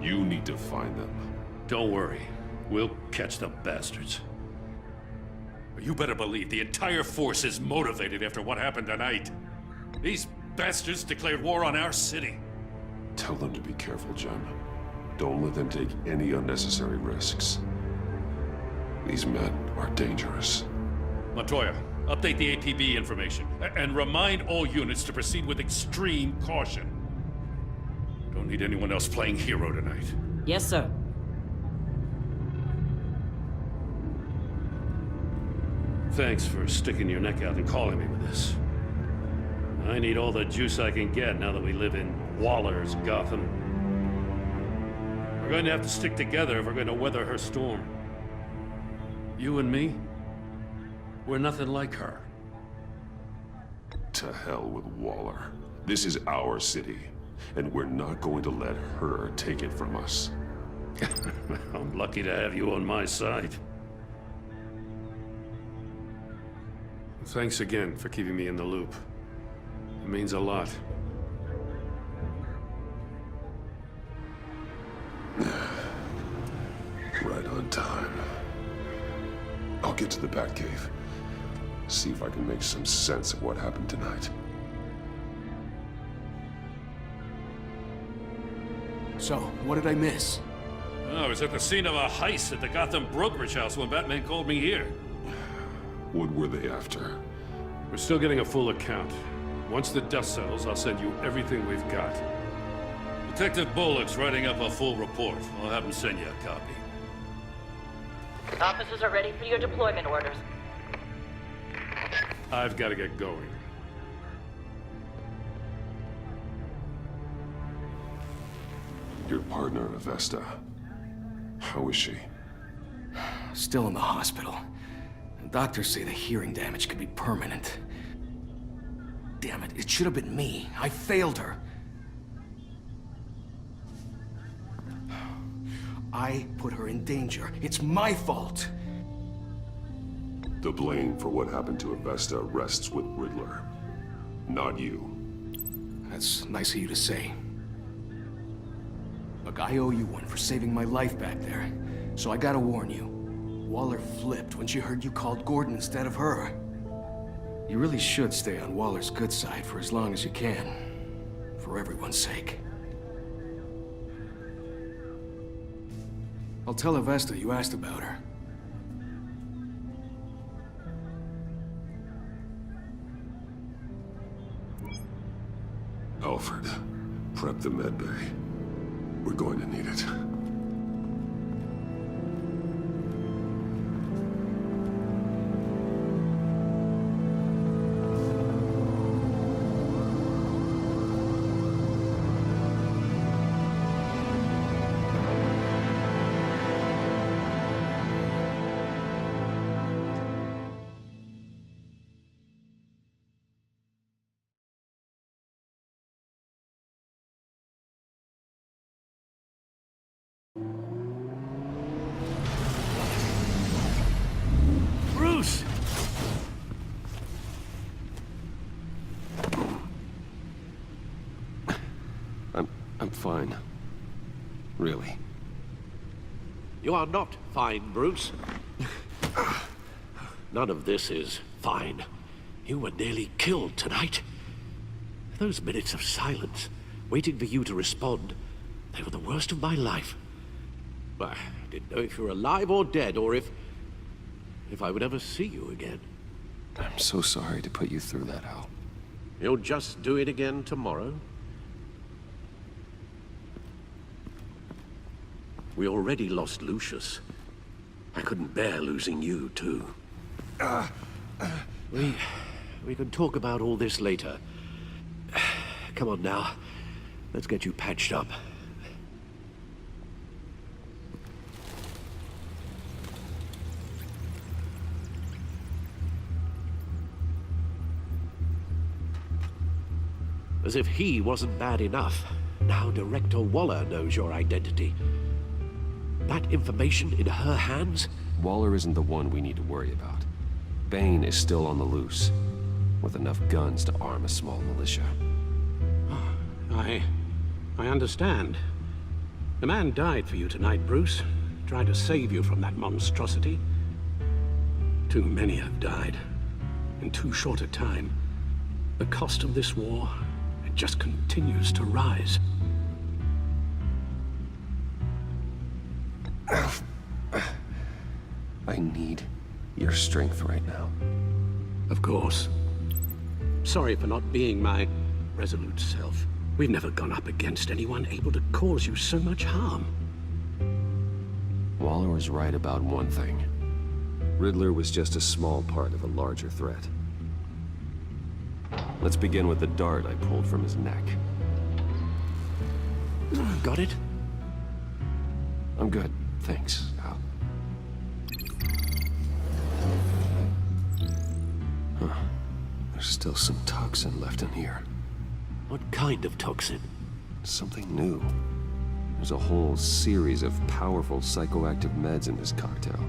You need to find them. Don't worry. We'll catch the bastards. You better believe the entire force is motivated after what happened tonight. These bastards declared war on our city. Tell them to be careful, Jim. Don't let them take any unnecessary risks. These men are dangerous. Montoya, update the APB information. And remind all units to proceed with extreme caution. Don't need anyone else playing hero tonight. Yes, sir. Thanks for sticking your neck out and calling me with this. I need all the juice I can get now that we live in Waller's Gotham. We're going to have to stick together if we're going to weather her storm. You and me, we're nothing like her. To hell with Waller. This is our city, and we're not going to let her take it from us. I'm lucky to have you on my side. Thanks again for keeping me in the loop. It means a lot. Right on time. I'll get to the Batcave. See if I can make some sense of what happened tonight. So, what did I miss? Oh, I was at the scene of a heist at the Gotham brokerage house when Batman called me here. What were they after? We're still getting a full account. Once the dust settles, I'll send you everything we've got. Detective Bullock's writing up a full report. I'll have him send you a copy. Officers are ready for your deployment orders. I've got to get going. Your partner, Avesta. How is she? Still in the hospital. Doctors say the hearing damage could be permanent. Damn it, it should have been me. I failed her. I put her in danger. It's my fault. The blame for what happened to Avesta rests with Riddler, not you. That's nice of you to say. Look, I owe you one for saving my life back there. So I gotta warn you. Waller flipped when she heard you called Gordon instead of her. You really should stay on Waller's good side for as long as you can. For everyone's sake. I'll tell Avesta you asked about her. Alfred, prep the med bay. We're going to need it. Bruce! I'm fine. Really. You are not fine, Bruce. None of this is fine. You were nearly killed tonight. Those minutes of silence, waiting for you to respond, they were the worst of my life. I didn't know if you were alive or dead, or if I would ever see you again. I'm so sorry to put you through that, Al. You'll just do it again tomorrow? We already lost Lucius. I couldn't bear losing you, too. We can talk about all this later. Come on now. Let's get you patched up. As if he wasn't bad enough, now Director Waller knows your identity. That information in her hands? Waller isn't the one we need to worry about. Bane is still on the loose, with enough guns to arm a small militia. I understand. A man died for you tonight, Bruce. Tried to save you from that monstrosity. Too many have died. In too short a time. The cost of this war, it just continues to rise. I need your strength right now. Of course. Sorry for not being my resolute self. We've never gone up against anyone able to cause you so much harm. Waller was right about one thing. Riddler was just a small part of a larger threat. Let's begin with the dart I pulled from his neck. Got it? I'm good, thanks, Al. Huh. There's still some toxin left in here. What kind of toxin? Something new. There's a whole series of powerful psychoactive meds in this cocktail.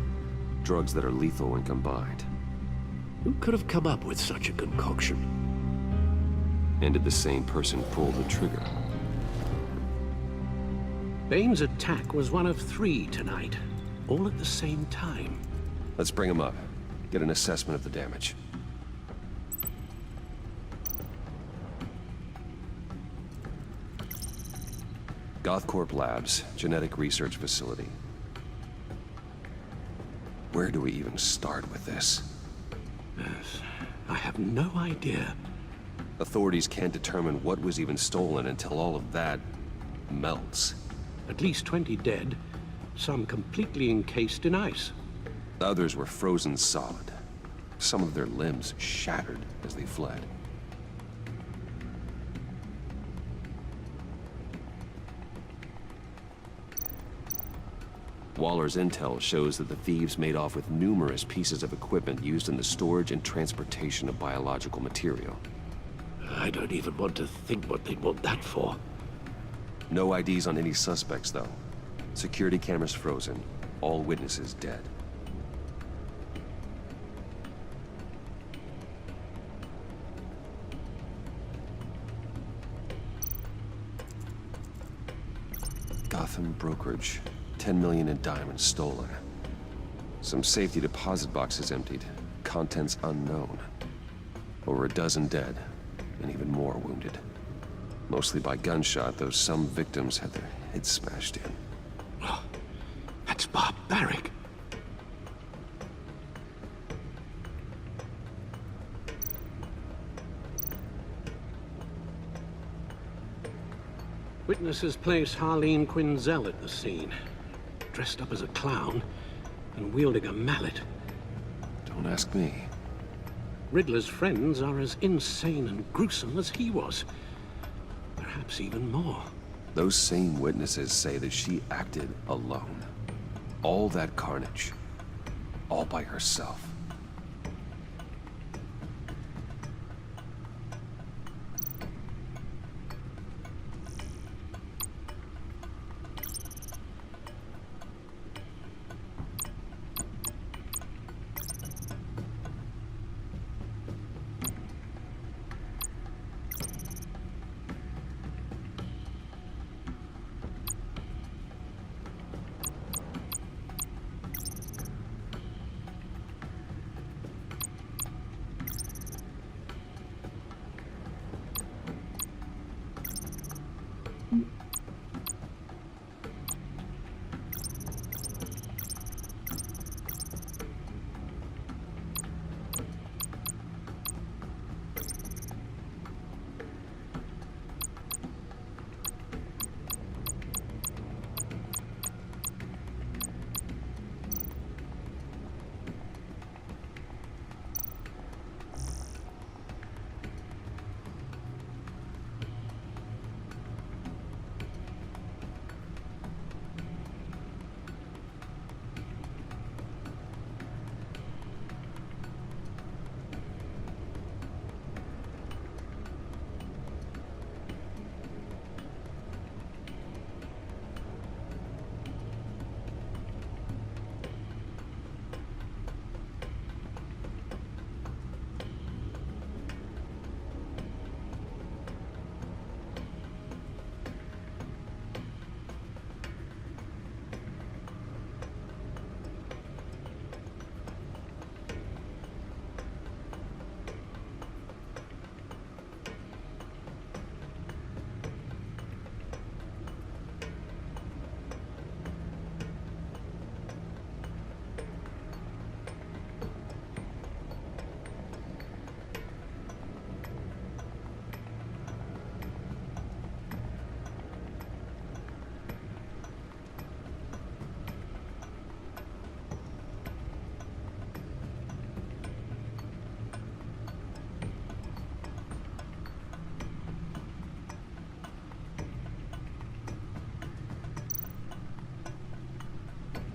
Drugs that are lethal when combined. Who could have come up with such a concoction? And did the same person pull the trigger? Bane's attack was one of 3 tonight, all at the same time. Let's bring him up. Get an assessment of the damage. Gothcorp Labs, Genetic Research Facility. Where do we even start with this? Yes, I have no idea. Authorities can't determine what was even stolen until all of that melts. At least 20 dead, some completely encased in ice. Others were frozen solid. Some of their limbs shattered as they fled. Waller's intel shows that the thieves made off with numerous pieces of equipment used in the storage and transportation of biological material. I don't even want to think what they'd want that for. No IDs on any suspects, though. Security cameras frozen. All witnesses dead. Gotham brokerage. 10 million in diamonds stolen. Some safety deposit boxes emptied. Contents unknown. Over a dozen dead, and even more wounded. Mostly by gunshot, though some victims had their heads smashed in. Oh, that's barbaric. Witnesses place Harleen Quinzel at the scene. Dressed up as a clown and wielding a mallet. Don't ask me. Riddler's friends are as insane and gruesome as he was. Perhaps even more. Those same witnesses say that she acted alone. All that carnage. All by herself.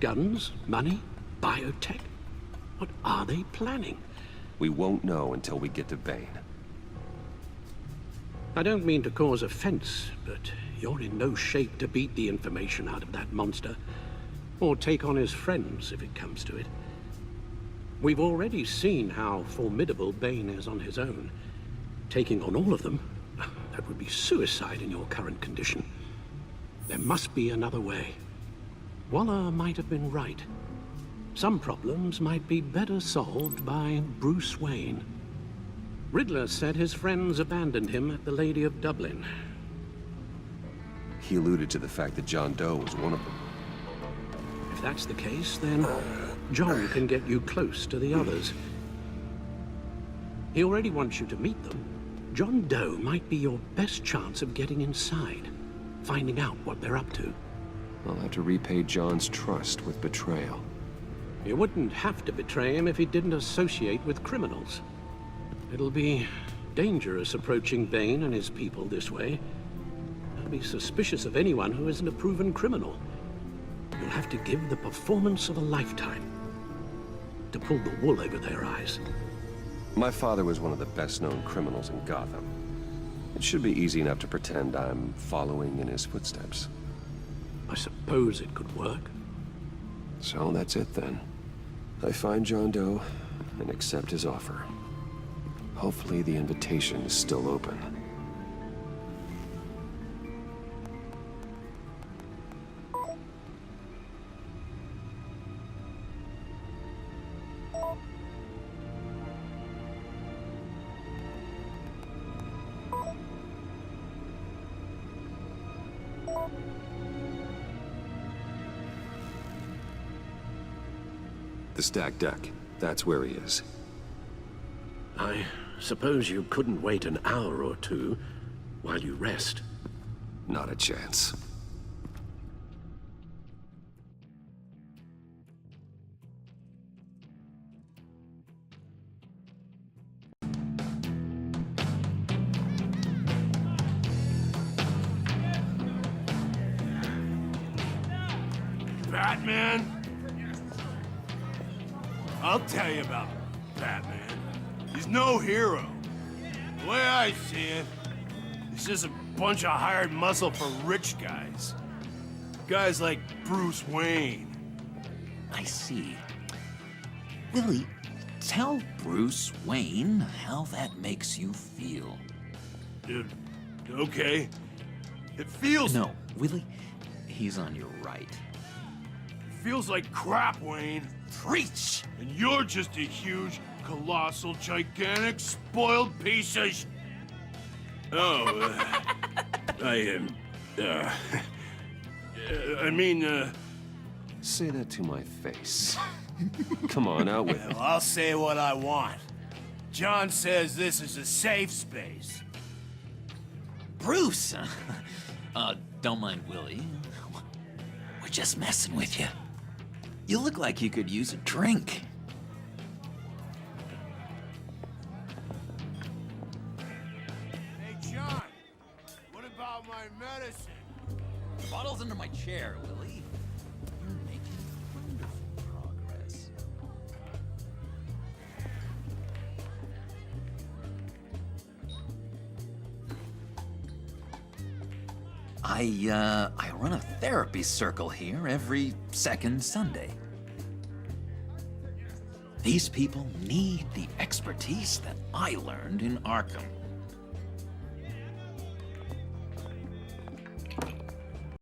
Guns? Money? Biotech? What are they planning? We won't know until we get to Bane. I don't mean to cause offense, but you're in no shape to beat the information out of that monster, or take on his friends if it comes to it. We've already seen how formidable Bane is on his own. Taking on all of them, that would be suicide in your current condition. There must be another way. Waller might have been right. Some problems might be better solved by Bruce Wayne. Riddler said his friends abandoned him at the Lady of Dublin. He alluded to the fact that John Doe was one of them. If that's the case, then John can get you close to the others. He already wants you to meet them. John Doe might be your best chance of getting inside, finding out what they're up to. I'll have to repay John's trust with betrayal. You wouldn't have to betray him if he didn't associate with criminals. It'll be dangerous approaching Bane and his people this way. They'll be suspicious of anyone who isn't a proven criminal. You'll have to give the performance of a lifetime to pull the wool over their eyes. My father was one of the best-known criminals in Gotham. It should be easy enough to pretend I'm following in his footsteps. I suppose it could work. So that's it then. I find John Doe and accept his offer. Hopefully the invitation is still open. The stacked deck. That's where he is. I suppose you couldn't wait an hour or two while you rest. Not a chance. Batman? I'll tell you about Batman. He's no hero. The way I see it, he's just a bunch of hired muscle for rich guys. Guys like Bruce Wayne. I see. Willie, tell Bruce Wayne how that makes you feel. Okay. It feels... No, Willie, he's on your right. feels like crap, Wayne. Preach! And you're just a huge, colossal, gigantic, spoiled piece of Oh, I am, I mean, Say that to my face. Come on, out with it. well, I'll say what I want. John says this is a safe space. Bruce! Don't mind Willie. We're just messing with you. You look like you could use a drink. Hey, John, what about my medicine? The bottle's under my chair, Willie. You're making wonderful progress. I run a therapy circle here every second Sunday. These people need the expertise that I learned in Arkham.